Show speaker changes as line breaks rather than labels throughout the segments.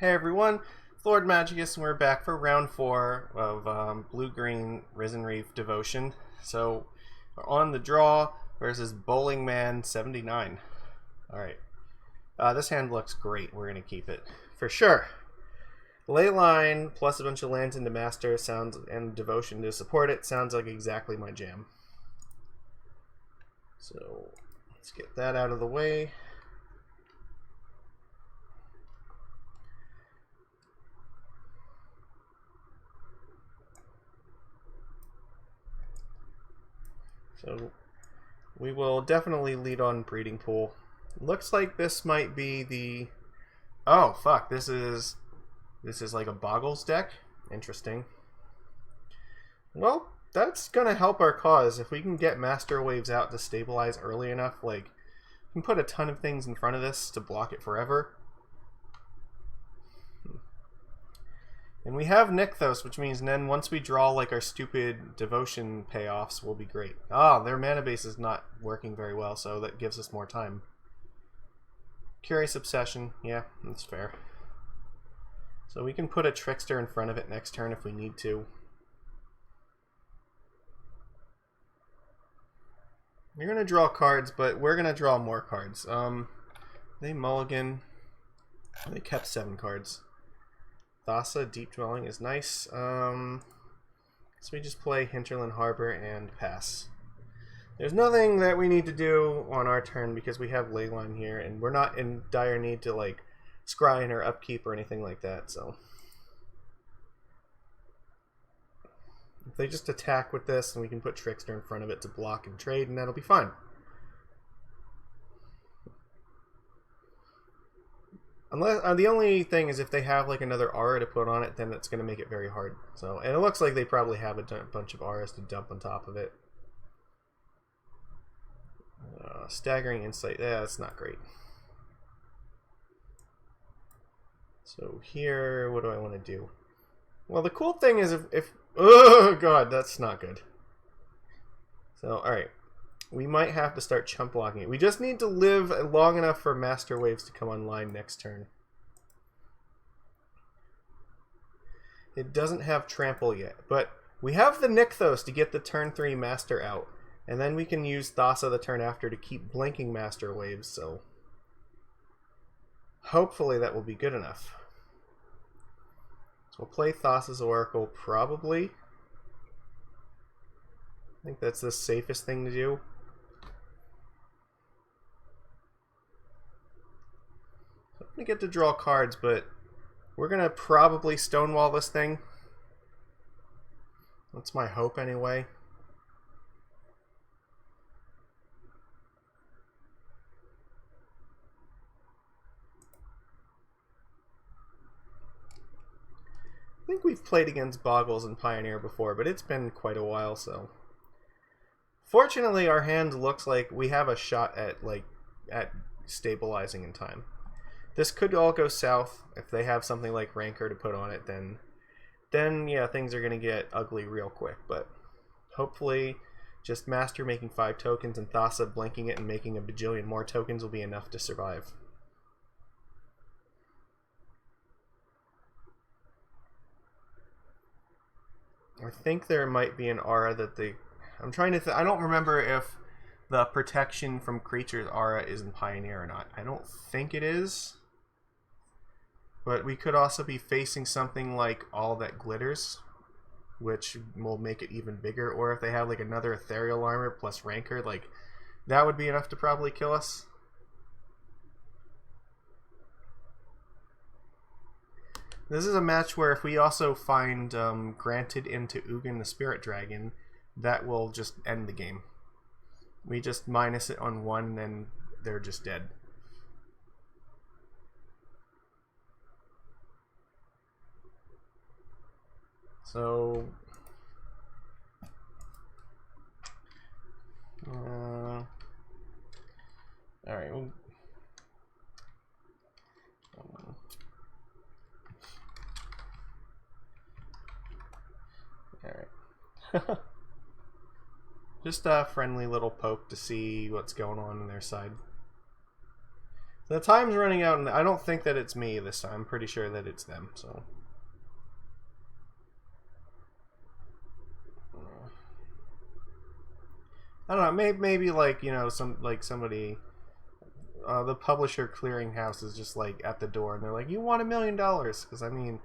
Hey everyone, it's Lord Magicus, and we're back for round 4 of Blue-Green Risen Reef Devotion. So, we're on the draw versus Bowling Man 79. Alright, this hand looks great, we're going to keep it. For sure! Leyline plus a bunch of lands into Master sounds and Devotion to support it sounds like exactly my jam. So, let's get that out of the way. So we will definitely lead on Breeding Pool. Looks like this might be the... Oh, fuck. This is like a Bogles deck? Interesting. Well, that's going to help our cause. If we can get Master Waves out to stabilize early enough, like, we can put a ton of things in front of this to block it forever. And we have Nykthos, which means then once we draw like our stupid Devotion payoffs, we'll be great. Ah, their mana base is not working very well, so that gives us more time. Curious Obsession, yeah, that's fair. So we can put a Trickster in front of it next turn if we need to. You're going to draw cards, but we're going to draw more cards. They mulligan. They kept 7 cards. Thassa, Deep Dwelling is nice. So we just play Hinterland Harbor and pass. There's nothing that we need to do on our turn because we have Leyline here, and we're not in dire need to like scrying or upkeep or anything like that. So if they just attack with this, and we can put Trickster in front of it to block and trade, and that'll be fine. Unless the only thing is if they have like another aura to put on it, then it's going to make it very hard. So, and it looks like they probably have a bunch of auras to dump on top of it. Staggering Insight, yeah, that's not great. So here, what do I want to do? Well, the cool thing is if oh god, that's not good. So, alright. We might have to start chump blocking it. We just need to live long enough for Master Waves to come online next turn. It doesn't have Trample yet, but we have the Nykthos to get the turn 3 Master out. And then we can use Thassa the turn after to keep blinking Master Waves, so hopefully that will be good enough. So we'll play Thassa's Oracle, probably. I think that's the safest thing to do. I'm going to get to draw cards, but we're going to probably stonewall this thing. That's my hope anyway. I think we've played against Bogles and Pioneer before, but it's been quite a while, so... Fortunately, our hand looks like we have a shot at stabilizing in time. This could all go south if they have something like Rancor to put on it, then yeah, things are going to get ugly real quick, but hopefully just Master making 5 tokens and Thassa blinking it and making a bajillion more tokens will be enough to survive. I think there might be an aura that they... I'm trying to I don't remember if the protection from creatures aura is in Pioneer or not. I don't think it is. But we could also be facing something like All That Glitters, which will make it even bigger. Or if they have like another Ethereal Armor plus Rancor, like that would be enough to probably kill us. This is a match where if we also find Granted into Ugin the Spirit Dragon, that will just end the game. We just minus it on 1 and they're just dead. So... Alright, well... Alright. Just a friendly little poke to see what's going on their side. The time's running out, and I don't think that it's me this time. I'm pretty sure that it's them, so... I don't know, maybe like, you know, somebody... the publisher clearinghouse is just, like, at the door, and they're like, you want $1 million? Because, I mean,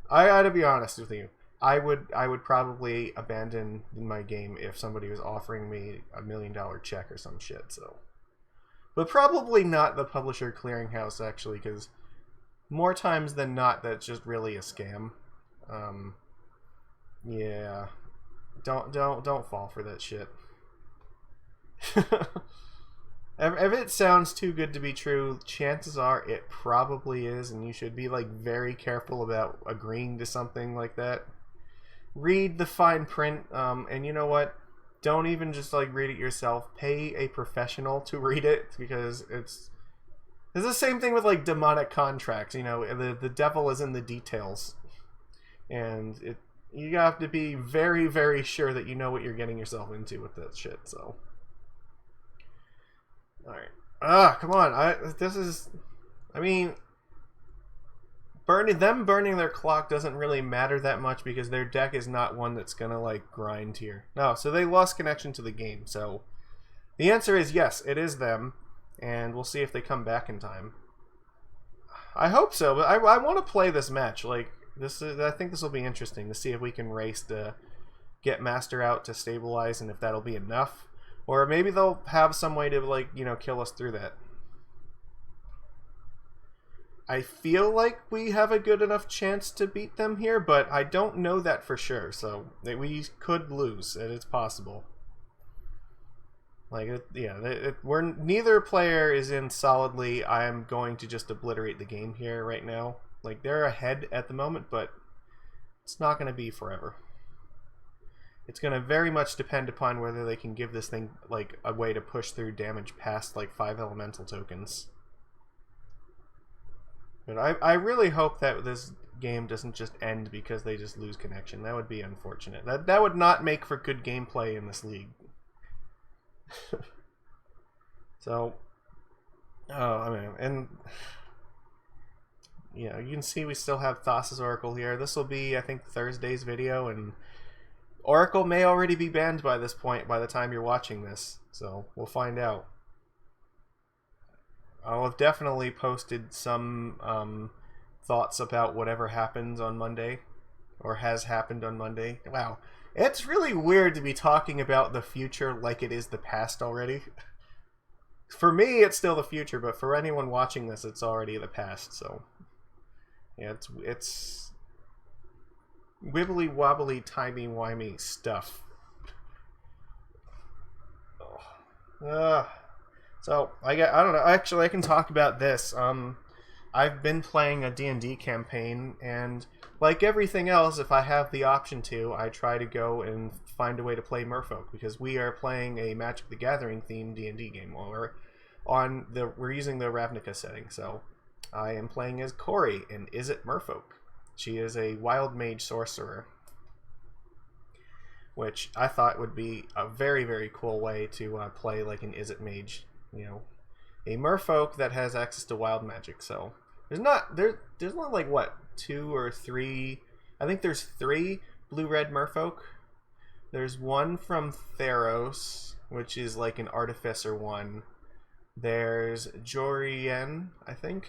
I gotta be honest with you. I would probably abandon my game if somebody was offering me $1 million check or some shit, so... But probably not the publisher clearinghouse, actually, because more times than not, that's just really a scam. Yeah, don't fall for that shit. If it sounds too good to be true, chances are it probably is, and you should be like very careful about agreeing to something like that. Read the fine print, and you know what? Don't even just like read it yourself. Pay a professional to read it, because it's the same thing with like demonic contracts. You know, the devil is in the details, and you have to be very, very sure that you know what you're getting yourself into with that shit. So, all right, come on. I mean, burning their clock doesn't really matter that much because their deck is not one that's gonna like grind here. No, so they lost connection to the game. So the answer is yes, it is them, and we'll see if they come back in time. I hope so, but I want to play this match. Like I think this will be interesting to see if we can race to get Master out to stabilize, and if that'll be enough, or maybe they'll have some way to like, you know, kill us through that. I feel like we have a good enough chance to beat them here, but I don't know that for sure, so we could lose, and it's possible. Like, we're neither player is in solidly, I am going to just obliterate the game here right now. Like, they're ahead at the moment, but it's not going to be forever. It's going to very much depend upon whether they can give this thing, like, a way to push through damage past, like, 5 elemental tokens. But I really hope that this game doesn't just end because they just lose connection. That would be unfortunate. That would not make for good gameplay in this league. So, I mean, and you know, you can see we still have Thassa's Oracle here. This will be, I think, Thursday's video, and Oracle may already be banned by this point by the time you're watching this. So we'll find out. I'll have definitely posted some thoughts about whatever happens on Monday, or has happened on Monday. Wow, it's really weird to be talking about the future like it is the past already. For me, it's still the future, but for anyone watching this, it's already the past. So, yeah, it's wibbly wobbly, timey wimey stuff. So I don't know. Actually, I can talk about this. I've been playing a D&D campaign, and like everything else, if I have the option to, I try to go and find a way to play Merfolk, because we are playing a Magic the Gathering themed D&D game. We're using the Ravnica setting, so I am playing as Corey in Is It Merfolk. She is a wild mage sorcerer, which I thought would be a very, very cool way to play like an Is It mage. You know, a merfolk that has access to wild magic. So there's not like what, 2 or 3. I think there's 3 blue-red merfolk. There's one from Theros, which is like an artificer one. There's Jorien, I think,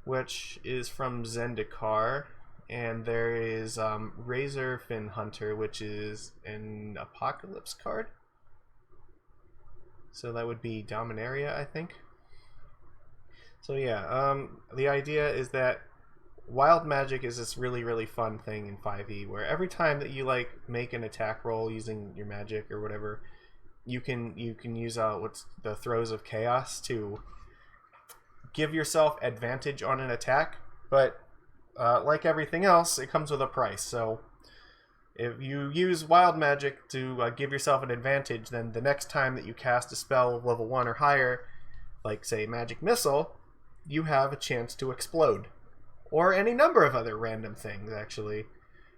which is from Zendikar, and there is Razorfin Hunter, which is an Apocalypse card. So that would be Dominaria, I think. So yeah, the idea is that wild magic is this really, really fun thing in 5e, where every time that you like make an attack roll using your magic or whatever, you can use what's the Throes of Chaos to give yourself advantage on an attack. But like everything else, it comes with a price. So if you use wild magic to give yourself an advantage, then the next time that you cast a spell of level 1 or higher, like say Magic Missile, you have a chance to explode. Or any number of other random things, actually.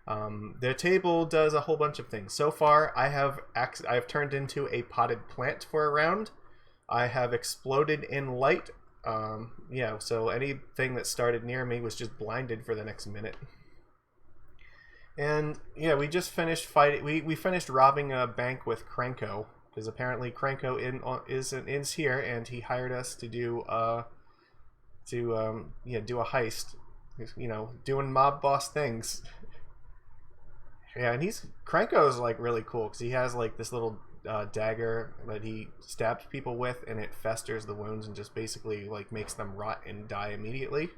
The table does a whole bunch of things. So far, I have turned into a potted plant for a round. I have exploded in light Yeah, so anything that started near me was just blinded for the next minute. And yeah, we just finished fighting. We finished robbing a bank with Krenko, because apparently Krenko is here, and he hired us to do do a heist. You know, doing mob boss things. Yeah, and Krenko is like really cool because he has like this little dagger that he stabs people with, and it festers the wounds and just basically like makes them rot and die immediately.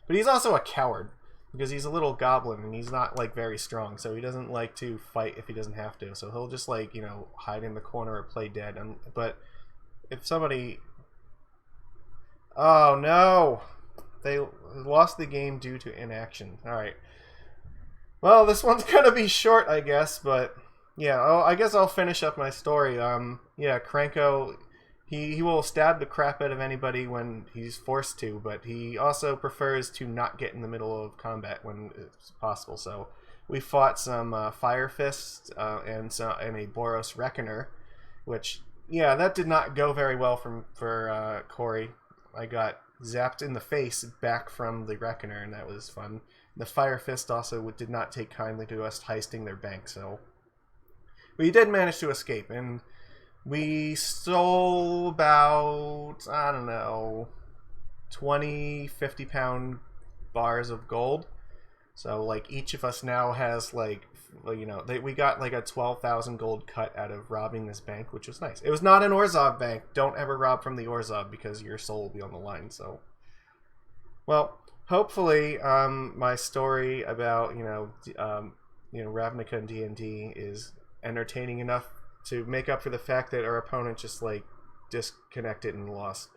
But he's also a coward because he's a little goblin and he's not like very strong, so he doesn't like to fight if he doesn't have to. So he'll just like hide in the corner or play dead. But if somebody, oh no, they lost the game due to inaction. All right. Well, this one's gonna be short, I guess, but yeah. Oh, I guess I'll finish up my story. Yeah, Krenko, he will stab the crap out of anybody when he's forced to, but he also prefers to not get in the middle of combat when it's possible. So we fought some Fire Fists and a Boros Reckoner, which that did not go very well for Corey. I got zapped in the face back from the Reckoner, and that was fun. The Fire Fist also did not take kindly to us heisting their bank, so we did manage to escape, and we stole about, I don't know, 20 50-pound bars of gold. So like each of us now has like, we got like a 12,000 gold cut out of robbing this bank, which was nice. It was not an Orzhov bank. Don't ever rob from the Orzhov because your soul will be on the line. So, well, hopefully my story about Ravnica and D&D is entertaining enough to make up for the fact that our opponent just like disconnected and lost.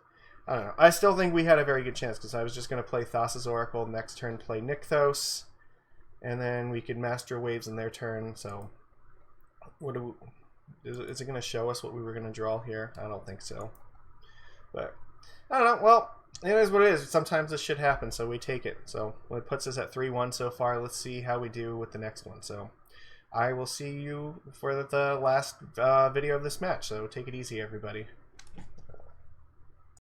I don't know. I still think we had a very good chance because I was just going to play Thassa's Oracle, next turn play Nykthos, and then we could master waves in their turn. So is it going to show us what we were going to draw here? I don't think so. But I don't know. Well, it is what it is. Sometimes this shit happens, so we take it. So it puts us at 3-1 so far. Let's see how we do with the next one. So I will see you for the last video of this match. So take it easy, everybody.